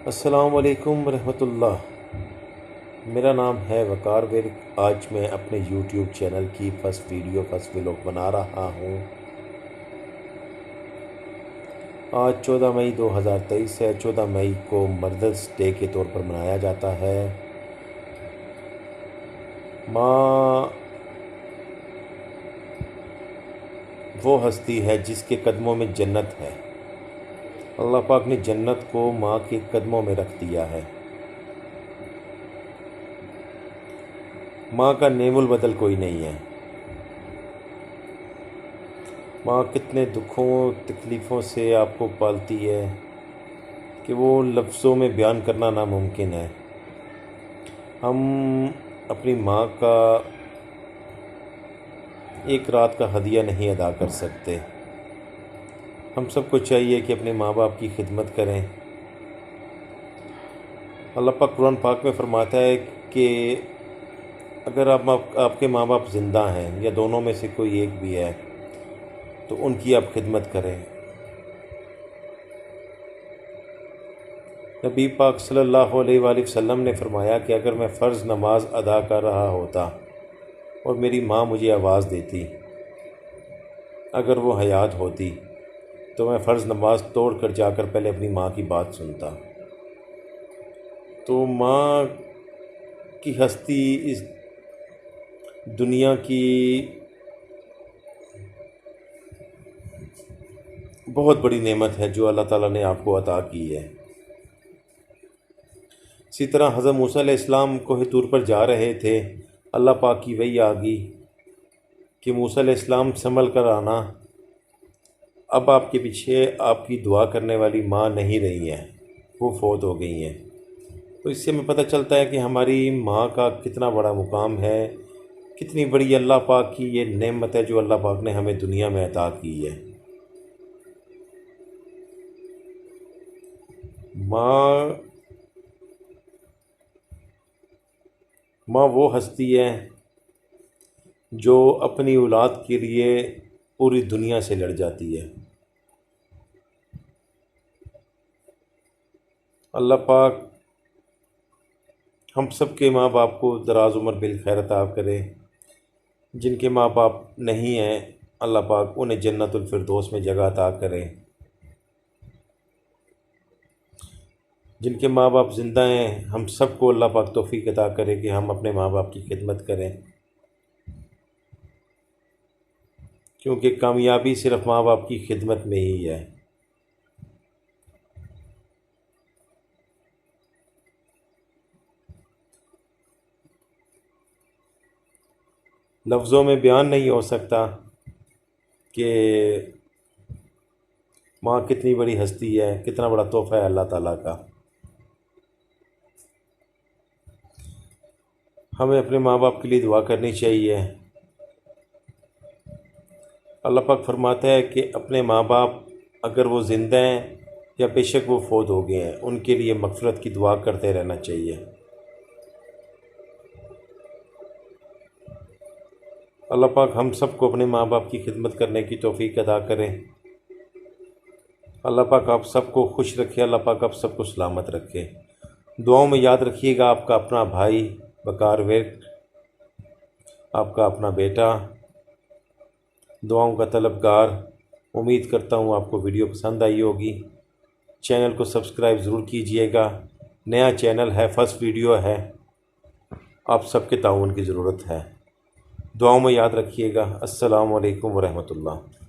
السلام علیکم ورحمۃ اللہ۔ میرا نام ہے وقار ورک۔ آج میں اپنے یوٹیوب چینل کی فرسٹ ولاگ بنا رہا ہوں۔ آج 14 مئی 2023 ہے۔ 14 مئی کو مدرس ڈے کے طور پر منایا جاتا ہے۔ ماں وہ ہستی ہے جس کے قدموں میں جنت ہے۔ اللہ پاک نے جنت کو ماں کے قدموں میں رکھ دیا ہے۔ ماں کا نعم البدل کوئی نہیں ہے۔ ماں کتنے دکھوں تکلیفوں سے آپ کو پالتی ہے کہ وہ لفظوں میں بیان کرنا ناممکن ہے۔ ہم اپنی ماں کا ایک رات کا ہدیہ نہیں ادا کر سکتے۔ ہم سب کو چاہیے کہ اپنے ماں باپ کی خدمت کریں۔ اللہ پاک قرآن پاک میں فرماتا ہے کہ اگر آپ کے ماں باپ زندہ ہیں یا دونوں میں سے کوئی ایک بھی ہے تو ان کی آپ خدمت کریں۔ نبی پاک صلی اللہ علیہ وآلہ وسلم نے فرمایا کہ اگر میں فرض نماز ادا کر رہا ہوتا اور میری ماں مجھے آواز دیتی، اگر وہ حیات ہوتی تو میں فرض نماز توڑ کر جا کر پہلے اپنی ماں کی بات سنتا۔ تو ماں کی ہستی اس دنیا کی بہت بڑی نعمت ہے جو اللہ تعالیٰ نے آپ کو عطا کی ہے۔ اسی طرح حضرت موسیٰ علیہ السلام کوہ طور پر جا رہے تھے، اللہ پاک کی وحی آ گئی کہ موسیٰ علیہ السلام سنبھل کر آنا، اب آپ کے پیچھے آپ کی دعا کرنے والی ماں نہیں رہی ہیں، وہ فوت ہو گئی ہیں۔ تو اس سے ہمیں پتہ چلتا ہے کہ ہماری ماں کا کتنا بڑا مقام ہے، کتنی بڑی اللہ پاک کی یہ نعمت ہے جو اللہ پاک نے ہمیں دنیا میں عطا کی ہے۔ ماں وہ ہستی ہے جو اپنی اولاد کے لیے پوری دنیا سے لڑ جاتی ہے۔ اللہ پاک ہم سب کے ماں باپ کو دراز عمر بالخیر عطا کرے۔ جن کے ماں باپ نہیں ہیں اللہ پاک انہیں جنت الفردوس میں جگہ عطا کرے۔ جن کے ماں باپ زندہ ہیں ہم سب کو اللہ پاک توفیق عطا کرے کہ ہم اپنے ماں باپ کی خدمت کریں، کیونکہ کامیابی صرف ماں باپ کی خدمت میں ہی ہے۔ لفظوں میں بیان نہیں ہو سکتا کہ ماں کتنی بڑی ہستی ہے، کتنا بڑا تحفہ ہے اللہ تعالیٰ کا۔ ہمیں اپنے ماں باپ کے لیے دعا کرنی چاہیے۔ اللہ پاک فرماتا ہے کہ اپنے ماں باپ اگر وہ زندہ ہیں یا بے شک وہ فوت ہو گئے ہیں، ان کے لیے مغفرت کی دعا کرتے رہنا چاہیے۔ اللہ پاک ہم سب کو اپنے ماں باپ کی خدمت کرنے کی توفیق عطا کریں۔ اللہ پاک آپ سب کو خوش رکھے، اللہ پاک آپ سب کو سلامت رکھے۔ دعاؤں میں یاد رکھیے گا آپ کا اپنا بھائی وقار ورک، آپ کا اپنا بیٹا، دعاؤں کا طلبگار۔ امید کرتا ہوں آپ کو ویڈیو پسند آئی ہوگی۔ چینل کو سبسکرائب ضرور کیجئے گا۔ نیا چینل ہے، فرسٹ ویڈیو ہے، آپ سب کے تعاون کی ضرورت ہے۔ دعاؤں میں یاد رکھیے گا۔ السلام علیکم ورحمۃ اللہ۔